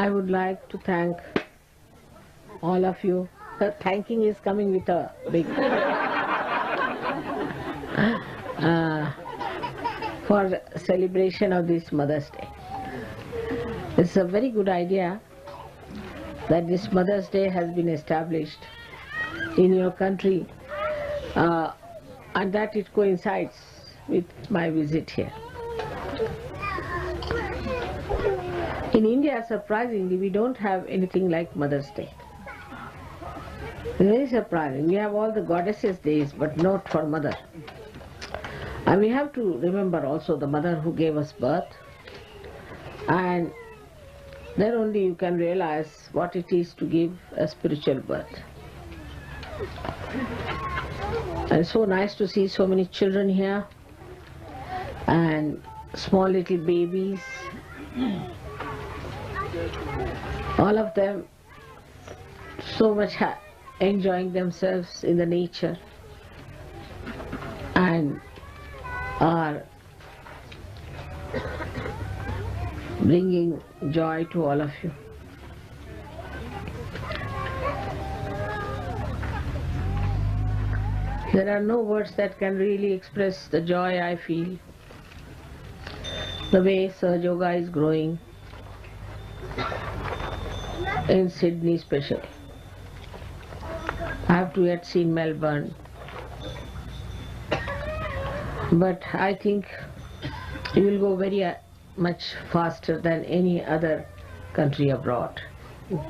I would like to thank all of you. The thanking is coming with a big for celebration of this Mother's Day. It's a very good idea that this Mother's Day has been established in your country and that it coincides with my visit here. In India, surprisingly, we don't have anything like Mother's Day. It's very surprising. We have all the goddesses' days, but not for Mother. And we have to remember also the Mother who gave us birth, and then only you can realize what it is to give a spiritual birth. And it's so nice to see so many children here, and small little babies, all of them so much enjoying themselves in the nature and are bringing joy to all of you. There are no words that can really express the joy I feel, the way Sahaja Yoga is growing in Sydney especially. I have to yet see Melbourne, but I think it will go very much faster than any other country abroad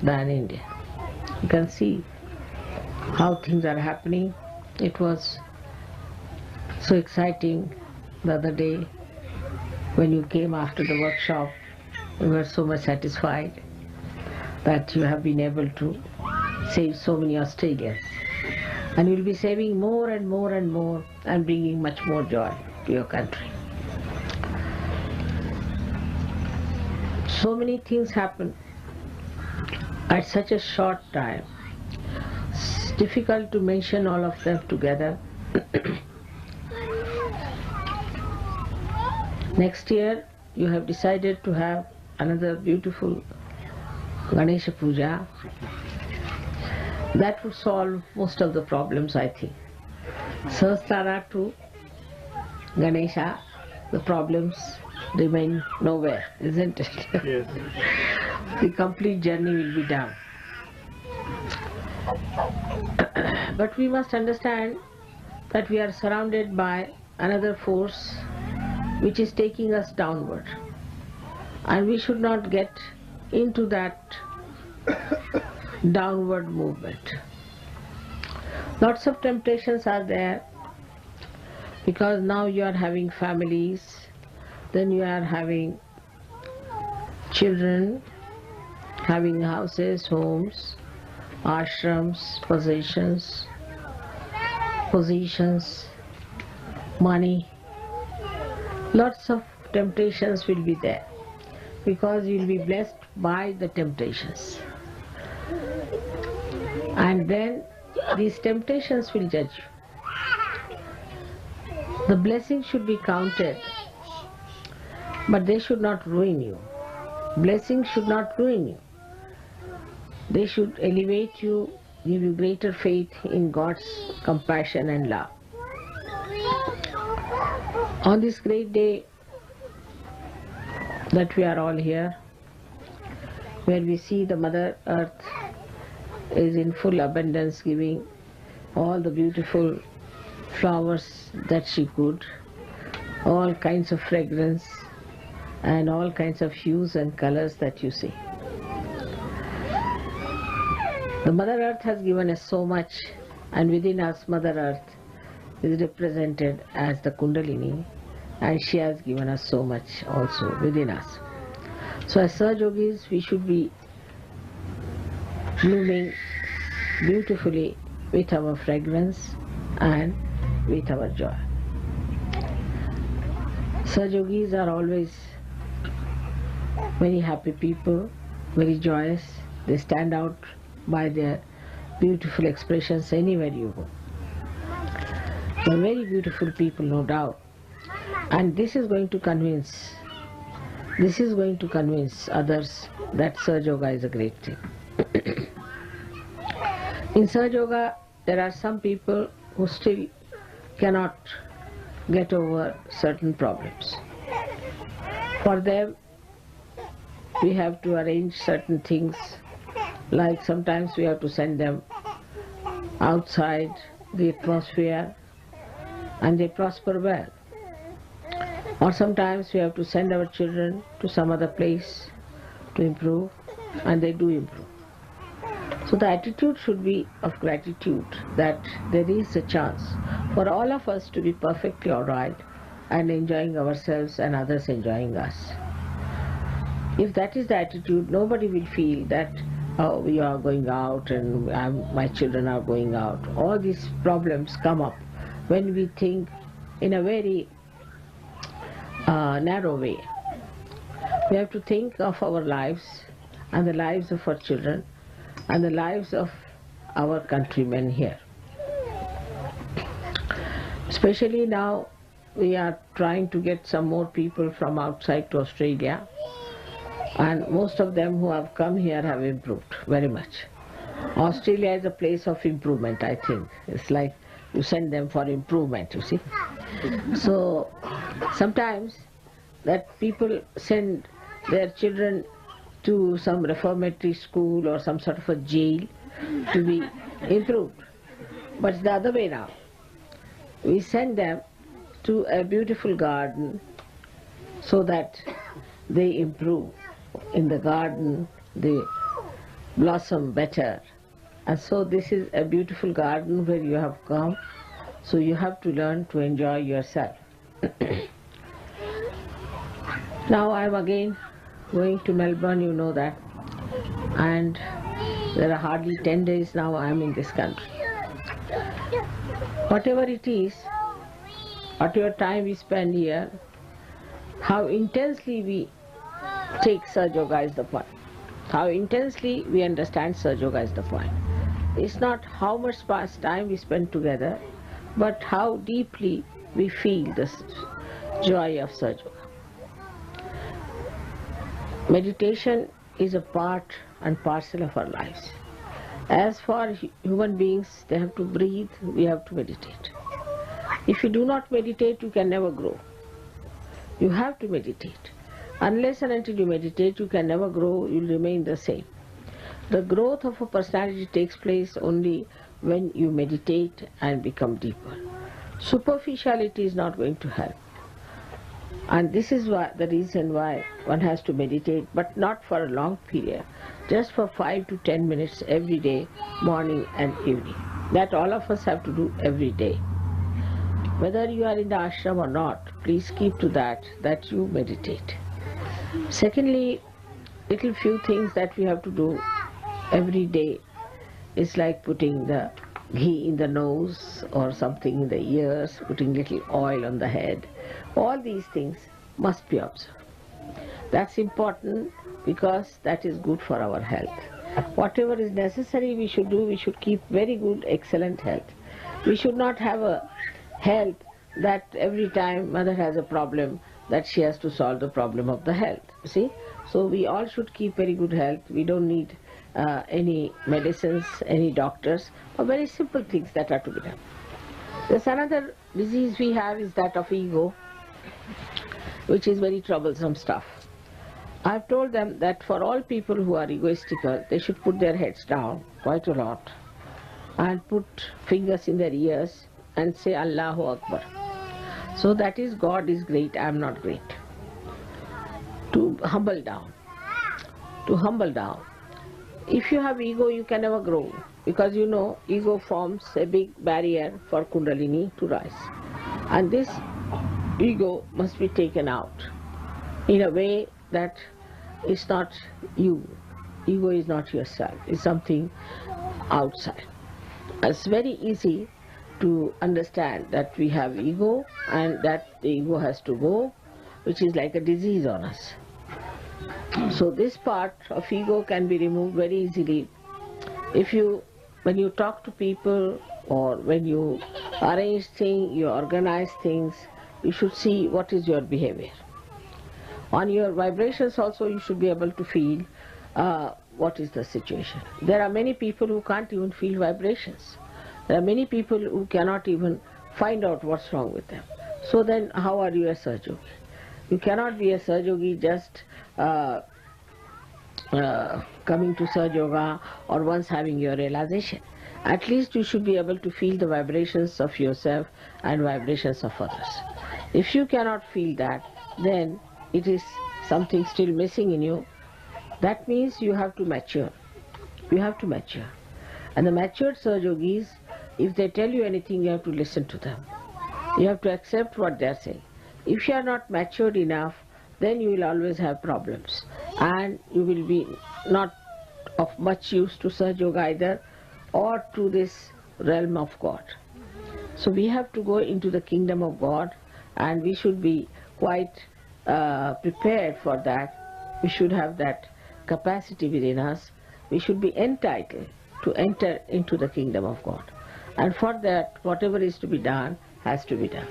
than India. You can see how things are happening. It was so exciting the other day when you came after the workshop. We were so much satisfied that you have been able to save so many Australians, and you will be saving more and more and more and bringing much more joy to your country. So many things happen at such a short time. It's difficult to mention all of them together. Next year you have decided to have another beautiful Ganesha Puja. That would solve most of the problems, I think. Sahasrara to Ganesha, the problems remain nowhere, isn't it? Yes. The complete journey will be done. But we must understand that we are surrounded by another force which is taking us downward, and we should not get into that downward movement. Lots of temptations are there, because now you are having families, then you are having children, having houses, homes, ashrams, positions, money. Lots of temptations will be there, because you will be blessed by the temptations. And then these temptations will judge you. The blessings should be counted, but they should not ruin you. Blessings should not ruin you. They should elevate you, give you greater faith in God's compassion and love. On this great day that we are all here, where we see the Mother Earth is in full abundance, giving all the beautiful flowers that she could, all kinds of fragrance and all kinds of hues and colors that you see. The Mother Earth has given us so much, and within us Mother Earth is represented as the Kundalini, and she has given us so much also within us. So as Sahaja Yogis, we should be blooming beautifully with our fragrance and with our joy. Sahaja Yogis are always very happy people, very joyous. They stand out by their beautiful expressions anywhere you go. They are very beautiful people, no doubt. And this is going to convince This is going to convince others that Sahaja Yoga is a great thing. In Sahaja Yoga, there are some people who still cannot get over certain problems. For them, we have to arrange certain things, like sometimes we have to send them outside the atmosphere and they prosper well. Or sometimes we have to send our children to some other place to improve, and they do improve. So the attitude should be of gratitude that there is a chance for all of us to be perfectly alright and enjoying ourselves and others enjoying us. If that is the attitude, nobody will feel that we are going out and my children are going out. All these problems come up when we think in a very narrow way. We have to think of our lives and the lives of our children and the lives of our countrymen here. Especially now we are trying to get some more people from outside to Australia, and most of them who have come here have improved very much. Australia is a place of improvement, I think. It's like you send them for improvement, you see. So sometimes that people send their children to some reformatory school or some sort of a jail to be improved. But it's the other way now. We send them to a beautiful garden so that they improve. In the garden they blossom better. And so this is a beautiful garden where you have come, so you have to learn to enjoy yourself. Now I am again going to Melbourne, you know that, and there are hardly 10 days now I am in this country. Whatever it is, whatever time we spend here, how intensely we take Sahaja Yoga is the point. How intensely we understand Sahaja Yoga is the point. It's not how much time we spend together, but how deeply we feel the joy of Sahaja Yoga. Meditation is a part and parcel of our lives. As for human beings, they have to breathe, we have to meditate. If you do not meditate, you can never grow. You have to meditate. Unless and until you meditate, you can never grow, you will remain the same. The growth of a personality takes place only when you meditate and become deeper. Superficiality is not going to help. And this is the reason why one has to meditate, but not for a long period, just for 5 to 10 minutes every day, morning and evening. That all of us have to do every day. Whether you are in the ashram or not, please keep to that you meditate. Secondly, little few things that we have to do every day is like putting the ghee in the nose or something in the ears, putting little oil on the head. All these things must be observed. That's important because that is good for our health. Whatever is necessary we should do, we should keep very good, excellent health. We should not have a health that every time mother has a problem that she has to solve the problem of the health. See? So we all should keep very good health. We don't need any medicines, any doctors, or very simple things that are to be done. There's another disease we have is that of ego, which is very troublesome stuff. I've told them that for all people who are egoistical, they should put their heads down quite a lot and put fingers in their ears and say Allahu Akbar. So that is, God is great, I am not great. To humble down. To humble down. If you have ego, you can never grow, because you know ego forms a big barrier for Kundalini to rise. And this ego must be taken out in a way that it's not you. Ego is not yourself, it's something outside. It's very easy to understand that we have ego and that the ego has to go, which is like a disease on us. So this part of ego can be removed very easily if when you talk to people or when you arrange things, you organize things, you should see what is your behavior. On your vibrations also you should be able to feel what is the situation. There are many people who can't even feel vibrations. There are many people who cannot even find out what's wrong with them. So then how are you a Sahaja Yogi? You cannot be a Sahaja Yogi just coming to Sahaja Yoga or once having your realization. At least you should be able to feel the vibrations of yourself and vibrations of others. If you cannot feel that, then it is something still missing in you. That means you have to mature. You have to mature. And the matured Sahaja Yogis, if they tell you anything, you have to listen to them. You have to accept what they are saying. If you are not matured enough, then you will always have problems. And you will be not of much use to Sahaja Yoga either, or to this realm of God. So we have to go into the kingdom of God, and we should be quite prepared for that. We should have that capacity within us. We should be entitled to enter into the kingdom of God. And for that, whatever is to be done has to be done.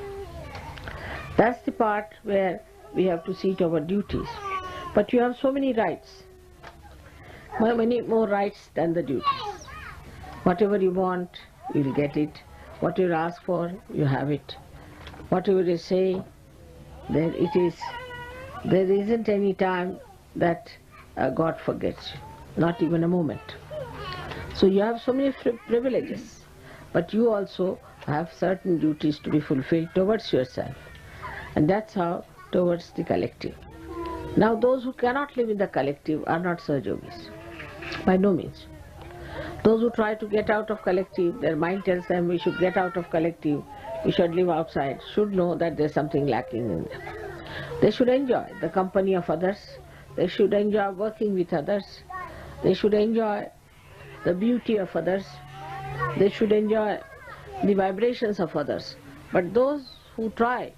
That's the part where we have to see to our duties. But you have so many rights, many more rights than the duties. Whatever you want, you will get it. What you ask for, you have it. Whatever you say, then it is. There isn't any time that God forgets you, not even a moment. So you have so many privileges, but you also have certain duties to be fulfilled towards yourself. And that's how towards the collective. Now those who cannot live in the collective are not Sahaja Yogis, by no means. Those who try to get out of collective, their mind tells them we should get out of collective, we should live outside, should know that there's something lacking in them. They should enjoy the company of others, they should enjoy working with others, they should enjoy the beauty of others, they should enjoy the vibrations of others. But those who try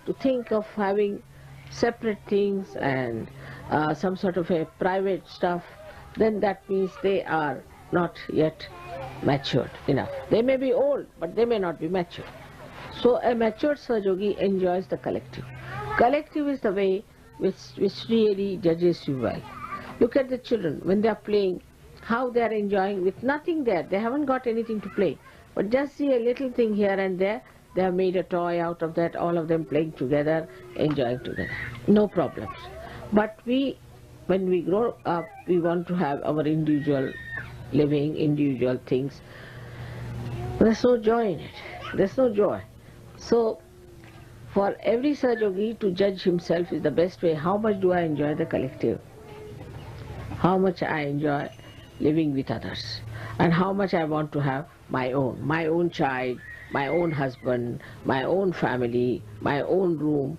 to think of having separate things and some sort of a private stuff, then that means they are not yet matured enough. They may be old, but they may not be mature. So a matured Sahaja Yogi enjoys the collective. Collective is the way which really judges you well. Look at the children, when they are playing, how they are enjoying with nothing there. They haven't got anything to play, but just see a little thing here and there. They have made a toy out of that, all of them playing together, enjoying together. No problems. But when we grow up, we want to have our individual living, individual things. There's no joy in it. There's no joy. So for every Sahaja Yogi to judge himself is the best way. How much do I enjoy the collective? How much I enjoy living with others? And how much I want to have my own child, my own husband, my own family, my own room.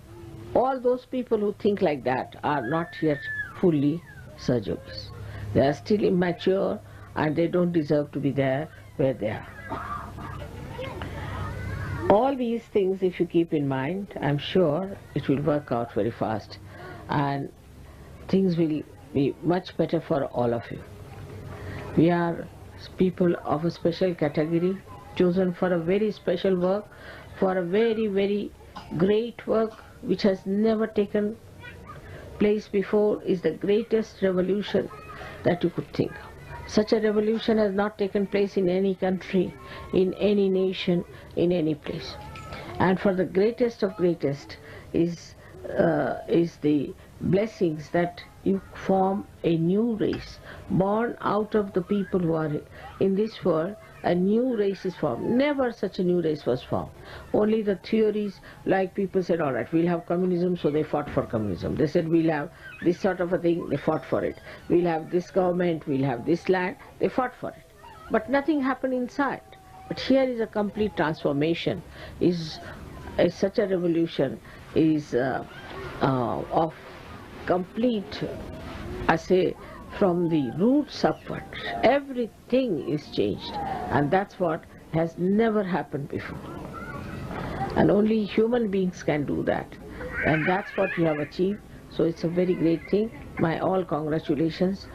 All those people who think like that are not yet fully Sahaja Yogis. They are still immature and they don't deserve to be there where they are. All these things, if you keep in mind, I'm sure it will work out very fast and things will be much better for all of you. We are people of a special category, chosen for a very special work, for a very, very great work which has never taken place before. Is the greatest revolution that you could think of. Such a revolution has not taken place in any country, in any nation, in any place. And for the greatest of greatest is the blessings that you form a new race, born out of the people who are in this world. A new race is formed. Never such a new race was formed. Only the theories, like people said, all right, we'll have communism, so they fought for communism. They said we'll have this sort of a thing, they fought for it. We'll have this government, we'll have this land, they fought for it. But nothing happened inside. But here is a complete transformation, is such a revolution, is of complete, I say, from the roots upward, everything is changed, and that's what has never happened before. And only human beings can do that, and that's what we have achieved. So it's a very great thing. My all congratulations.